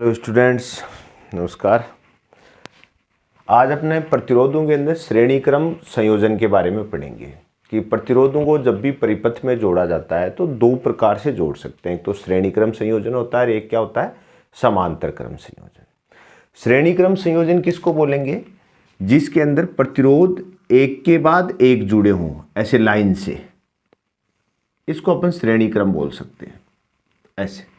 Hello students, नमस्कार। आज अपने प्रतिरोधों के अंदर श्रेणी क्रम संयोजन के बारे में पढ़ेंगे कि प्रतिरोधों को जब भी परिपथ में जोड़ा जाता है तो दो प्रकार से जोड़ सकते हैं। एक तो श्रेणी क्रम संयोजन होता है और एक क्या होता है, समांतर क्रम संयोजन। श्रेणी क्रम संयोजन किसको बोलेंगे? जिसके अंदर प्रतिरोध एक के बाद एक जुड़े हों ऐसे लाइन से, इसको अपन श्रेणी क्रम बोल सकते हैं। ऐसे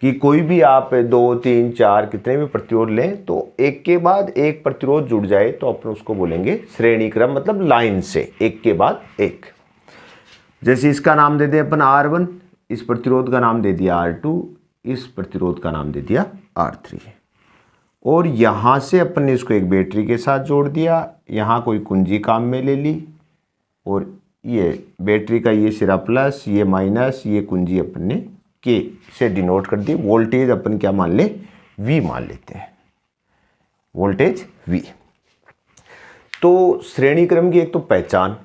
कि कोई भी आप 2, 3, 4 कितने भी प्रतिरोध लें तो एक के बाद एक प्रतिरोध जुड़ जाए तो अपन उसको बोलेंगे श्रेणी क्रम, मतलब लाइन से एक के बाद एक। जैसे इसका नाम दे दें अपन R1, इस प्रतिरोध का नाम दे दिया R2, इस प्रतिरोध का नाम दे दिया R3, और यहाँ से अपन ने इसको एक बैटरी के साथ जोड़ दिया। यहाँ कोई कुंजी काम में ले ली और ये बैटरी का ये सिरा प्लस, ये माइनस, ये कुंजी अपन ने के से डिनोट कर दी। वोल्टेज अपन क्या मान ले, V मान लेते हैं, वोल्टेज V। तो श्रेणी क्रम की एक तो पहचान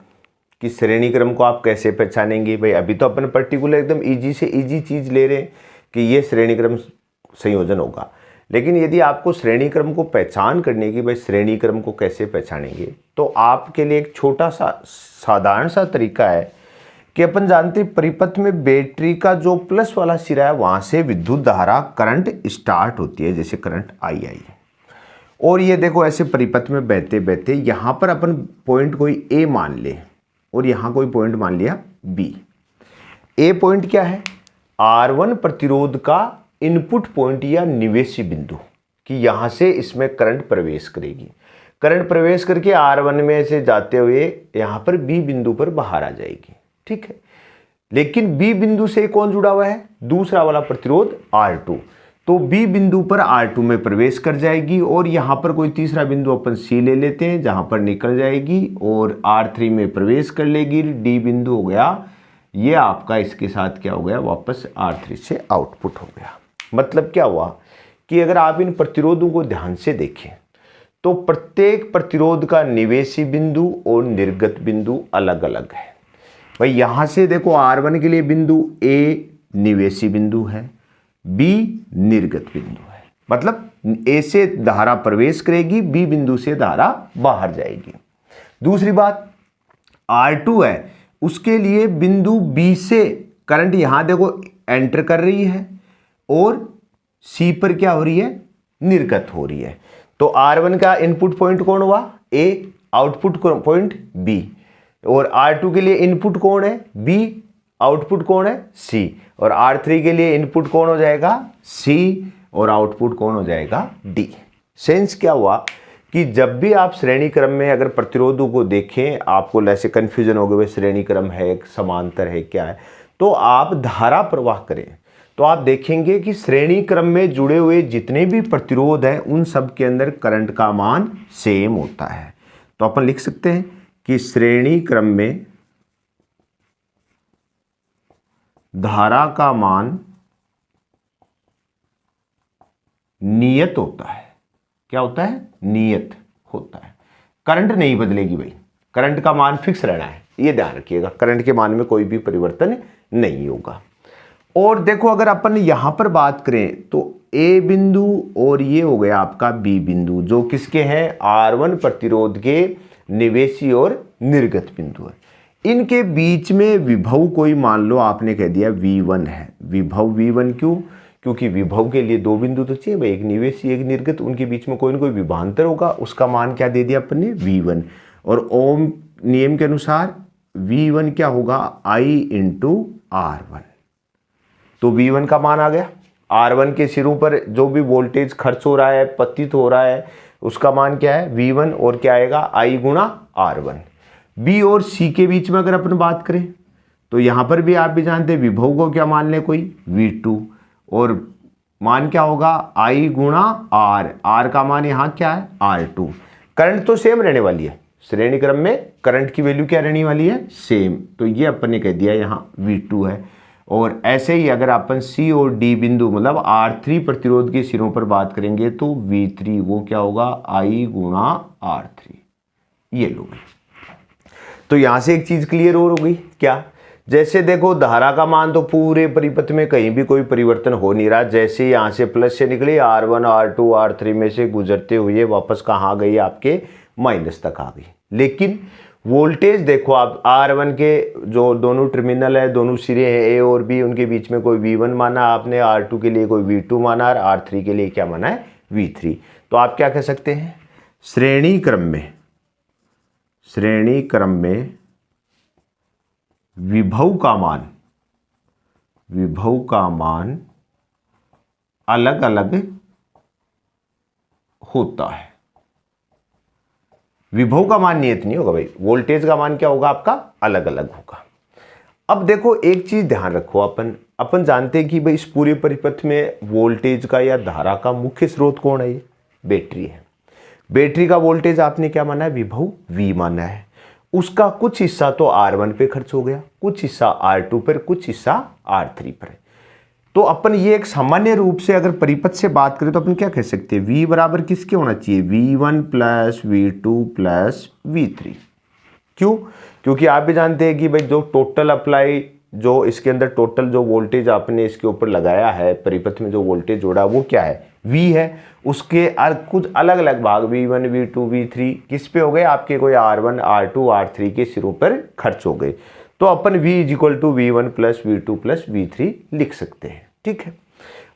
कि श्रेणी क्रम को आप कैसे पहचानेंगे। भाई अभी तो अपन पर्टिकुलर एकदम इजी से इजी चीज ले रहे हैं कि ये श्रेणी क्रम संयोजन होगा, लेकिन यदि आपको श्रेणी क्रम को पहचान करने की, भाई श्रेणी क्रम को कैसे पहचानेंगे, तो आपके लिए एक छोटा सा साधारण सा तरीका है कि अपन जानते हैं परिपथ में बैटरी का जो प्लस वाला सिरा है वहां से विद्युत धारा करंट स्टार्ट होती है, जैसे करंट आई है। और ये देखो ऐसे परिपथ में बहते बहते यहां पर अपन पॉइंट कोई ए मान ले और यहां कोई पॉइंट मान लिया बी। ए पॉइंट क्या है? R1 प्रतिरोध का इनपुट पॉइंट या निवेशी बिंदु, कि यहां से इसमें करंट प्रवेश करेगी। करंट प्रवेश करके R1 में से जाते हुए यहां पर बी बिंदु पर बाहर आ जाएगी, ठीक है। लेकिन बी बिंदु से कौन जुड़ा हुआ है? दूसरा वाला प्रतिरोध R2। तो बी बिंदु पर R2 में प्रवेश कर जाएगी और यहां पर कोई तीसरा बिंदु अपन C ले लेते हैं जहां पर निकल जाएगी और R3 में प्रवेश कर लेगी। डी बिंदु हो गया ये आपका, इसके साथ क्या हो गया, वापस R3 से आउटपुट हो गया। मतलब क्या हुआ कि अगर आप इन प्रतिरोधों को ध्यान से देखें तो प्रत्येक प्रतिरोध का निवेशी बिंदु और निर्गत बिंदु अलग अलग है। भाई यहां से देखो R1 के लिए बिंदु A निवेशी बिंदु है, B निर्गत बिंदु है। मतलब A से धारा प्रवेश करेगी, B बिंदु से धारा बाहर जाएगी। दूसरी बात, R2 है, उसके लिए बिंदु B से करंट यहां देखो एंटर कर रही है और C पर क्या हो रही है, निर्गत हो रही है। तो R1 का इनपुट पॉइंट कौन हुआ? A, आउटपुट पॉइंट B, और R2 के लिए इनपुट कौन है? B, आउटपुट कौन है? C, और R3 के लिए इनपुट कौन हो जाएगा? C, और आउटपुट कौन हो जाएगा? D। सेंस क्या हुआ कि जब भी आप श्रेणी क्रम में अगर प्रतिरोधों को देखें, आपको ऐसे कंफ्यूजन हो गए श्रेणी क्रम है, समांतर है, क्या है, तो आप धारा प्रवाह करें तो आप देखेंगे कि श्रेणी क्रम में जुड़े हुए जितने भी प्रतिरोध हैं उन सब के अंदर करंट का मान सेम होता है। तो अपन लिख सकते हैं कि श्रेणी क्रम में धारा का मान नियत होता है। क्या होता है? नियत होता है। करंट नहीं बदलेगी भाई, करंट का मान फिक्स रहना है, ये ध्यान रखिएगा। करंट के मान में कोई भी परिवर्तन नहीं होगा। और देखो अगर अपन यहां पर बात करें तो A बिंदु और ये हो गया आपका B बिंदु, जो किसके हैं? R1 प्रतिरोध के निवेशी और निर्गत बिंदु है। इनके बीच में विभव कोई मान लो आपने कह दिया V1 है। विभव V1 क्यों? क्योंकि विभव के लिए दो बिंदु तो चाहिए भाई, एक निवेशी एक निर्गत, उनके बीच में कोई ना कोई विभवांतर होगा, उसका मान क्या दे दिया अपन ने? V1। और ओम नियम के अनुसार V1 क्या होगा? I × R1। तो V1 का मान आ गया। R1 के सिरों पर जो भी वोल्टेज खर्च हो रहा है, पतित हो रहा है, उसका मान क्या है? V1, और क्या आएगा? I × R1। B और C के बीच में अगर अपन बात करें तो यहां पर भी आप भी जानते हैं विभव को क्या मान ले कोई? V2, और मान क्या होगा? I × R। R का मान यहां क्या है? R2। करंट तो सेम रहने वाली है, श्रेणी क्रम में करंट की वैल्यू क्या रहने वाली है? सेम। तो ये अपन ने कह दिया यहां V2 है। और ऐसे ही अगर अपन C और D बिंदु मतलब R3 प्रतिरोध के सिरों पर बात करेंगे तो V3 वो क्या होगा? I × R3। ये लो। तो यहां से एक चीज क्लियर हो गई क्या, जैसे देखो धारा का मान तो पूरे परिपथ में कहीं भी कोई परिवर्तन हो नहीं रहा। जैसे यहाँ से प्लस से निकली R1 R2 R3 में से गुजरते हुए वापस कहाँ गई, आपके माइनस तक आ गई। लेकिन वोल्टेज देखो आप, R1 के जो दोनों टर्मिनल है, दोनों सिरे हैं A और B, उनके बीच में कोई V1 माना आपने, R2 के लिए कोई V2 माना और R3 के लिए क्या माना है, V3। तो आप क्या कह सकते हैं, श्रेणी क्रम में विभव का मान अलग अलग होता है। विभव का मान नियत नहीं होगा भाई, वोल्टेज का मान क्या होगा आपका, अलग अलग होगा। अब देखो एक चीज ध्यान रखो, अपन जानते हैं कि भाई इस पूरे परिपथ में वोल्टेज का या धारा का मुख्य स्रोत कौन है, ये बैटरी है। बैटरी का वोल्टेज आपने क्या माना है, विभव V माना है। उसका कुछ हिस्सा तो R1 पे खर्च हो गया, कुछ हिस्सा R2 पर, कुछ हिस्सा R3 पर। तो अपन ये एक सामान्य रूप से अगर परिपथ से बात करें तो अपन क्या कह सकते हैं, V बराबर किसके होना चाहिए, V1 plus V2 plus V3। क्यों, क्योंकि आप भी जानते हैं कि भाई जो टोटल अप्लाई, जो इसके अंदर टोटल जो वोल्टेज आपने इसके ऊपर लगाया है, परिपथ में जो वोल्टेज जोड़ा वो क्या है, V है। उसके कुछ अलग अलग भाग V1 V2 V3 किस पे हो गए, आपके कोई R1 R2 R3 के सिरों पर खर्च हो गए। तो अपन V is equal to V1 plus V2 plus V3 लिख सकते हैं, ठीक है।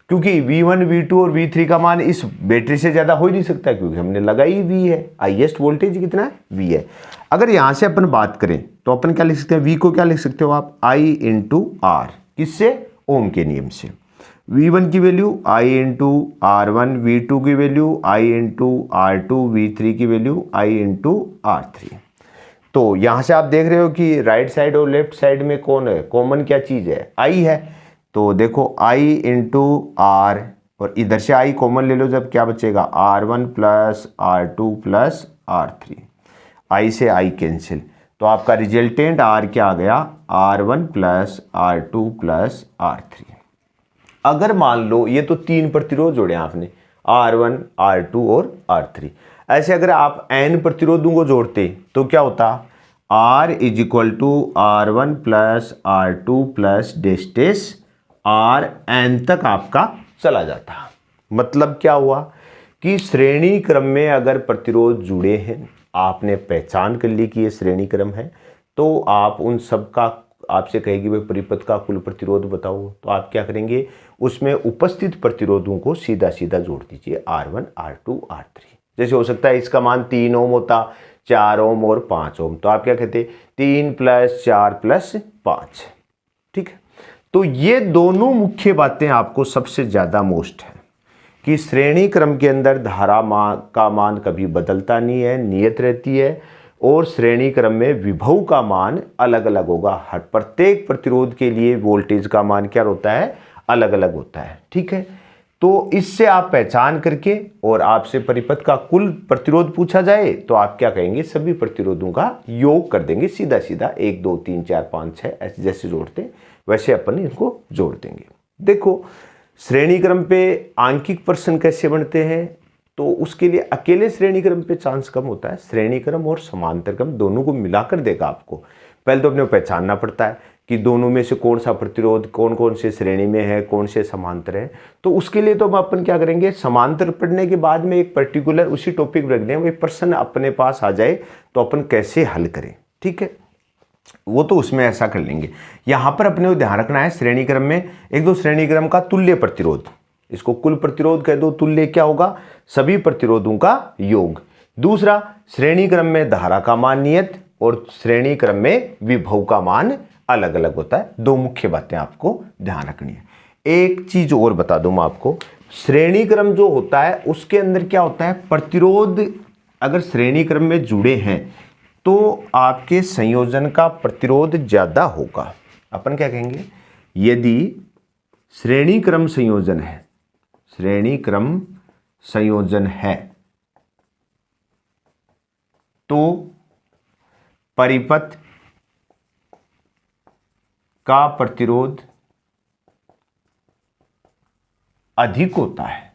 क्योंकि V1 V2 और V3 का मान इस बैटरी से ज्यादा हो ही नहीं सकता, क्योंकि हमने लगाई V है, हाईएस्ट वोल्टेज कितना है, V है। अगर यहां से अपन बात करें तो अपन क्या लिख सकते हैं, V को क्या लिख सकते हो आप, I इंटू R, किससे, ओम के नियम से। V1 की value I into R1, V2 की value I into R2, V3 की वैल्यू I इंटू R3। तो यहां से आप देख रहे हो कि राइट साइड और लेफ्ट साइड में कौन है, कॉमन क्या चीज है, I है। तो देखो I इंटू R, और इधर से I कॉमन ले लो, जब क्या बचेगा, R1 plus R2 plus R3, I से I कैंसिल, तो आपका रिजल्टेंट R क्या आ गया, R1 plus R2 plus R3। अगर मान लो ये तो तीन प्रतिरोध जोड़े आपने, R1 R2 और R3, ऐसे अगर आप n प्रतिरोधों को जोड़ते तो क्या होता, R is equal to R1 plus R2 plus डेस्टेस Rn तक आपका चला जाता। मतलब क्या हुआ कि श्रेणी क्रम में अगर प्रतिरोध जुड़े हैं, आपने पहचान कर ली कि ये श्रेणी क्रम है, तो आप उन सब का, आपसे कहेगी भाई परिपथ का कुल प्रतिरोध बताओ, तो आप क्या करेंगे, उसमें उपस्थित प्रतिरोधों को सीधा सीधा जोड़ दीजिए, R1 R2 R3। जैसे हो सकता है इसका मान 3 ओम होता, 4 ओम और 5 ओम, तो आप क्या कहते, 3 प्लस 4 प्लस 5, ठीक है। तो ये दोनों मुख्य बातें आपको सबसे ज्यादा मोस्ट है कि श्रेणी क्रम के अंदर धारा का मान कभी बदलता नहीं है, नियत रहती है, और श्रेणी क्रम में विभव का मान अलग अलग होगा। हर प्रत्येक प्रतिरोध के लिए वोल्टेज का मान क्या होता है, अलग अलग होता है, ठीक है। तो इससे आप पहचान करके, और आपसे परिपथ का कुल प्रतिरोध पूछा जाए तो आप क्या कहेंगे, सभी प्रतिरोधों का योग कर देंगे, सीधा सीधा 1 2 3 4 5 6 ऐसे जैसे जोड़ते वैसे अपन इनको जोड़ देंगे। देखो श्रेणी क्रम पे आंकिक प्रश्न कैसे बनते हैं, तो उसके लिए अकेले श्रेणी क्रम पे चांस कम होता है, श्रेणी क्रम और समांतर क्रम दोनों को मिलाकर देगा आपको। पहले तो अपने को पहचानना पड़ता है कि दोनों में से कौन सा प्रतिरोध कौन कौन से श्रेणी में है, कौन से समांतर है। तो उसके लिए तो हम अपन क्या करेंगे, समांतर पढ़ने के बाद में एक पर्टिकुलर उसी टॉपिक रख दें, वो प्रश्न अपने पास आ जाए तो अपन कैसे हल करें, ठीक है, वो तो उसमें ऐसा कर लेंगे। यहां पर अपने को ध्यान रखना है, श्रेणी क्रम में एक दो श्रेणी क्रम का तुल्य प्रतिरोध, इसको कुल प्रतिरोध कह दो, तुल्य क्या होगा, सभी प्रतिरोधों का योग। दूसरा, श्रेणी क्रम में धारा का मान नियत और श्रेणी क्रम में विभव का मान अलग अलग होता है। दो मुख्य बातें आपको ध्यान रखनी है। एक चीज और बता दूं मैं आपको, श्रेणी क्रम जो होता है उसके अंदर क्या होता है, प्रतिरोध अगर श्रेणी क्रम में जुड़े हैं तो आपके संयोजन का प्रतिरोध ज्यादा होगा। अपन क्या कहेंगे, यदि श्रेणी क्रम संयोजन है, श्रेणी क्रम संयोजन है तो परिपथ का प्रतिरोध अधिक होता है।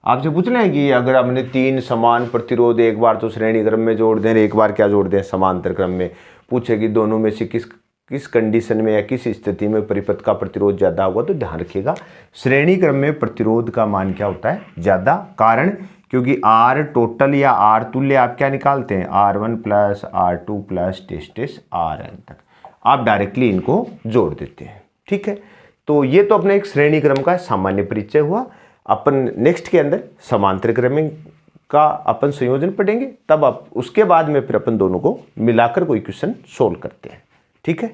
आपसे पूछ लें कि अगर हमने 3 समान प्रतिरोध एक बार तो श्रेणी क्रम में जोड़ दें, एक बार क्या जोड़ दें, समांतर क्रम में, पूछे कि दोनों में से किस कंडीशन में या किस स्थिति में परिपथ का प्रतिरोध ज़्यादा होगा, तो ध्यान रखिएगा श्रेणी क्रम में प्रतिरोध का मान क्या होता है, ज़्यादा। कारण क्योंकि R टोटल या R तुल्य आप क्या निकालते हैं, R1 plus R2 plus tastes Rn तक, आप डायरेक्टली इनको जोड़ देते हैं। ठीक है, तो ये तो अपने एक श्रेणी क्रम का सामान्य परिचय हुआ। अपन नेक्स्ट के अंदर समांतर क्रमिंग का अपन संयोजन पढ़ेंगे, तब आप उसके बाद में फिर अपन दोनों को मिलाकर कोई क्वेश्चन सोल्व करते हैं। ठीक है।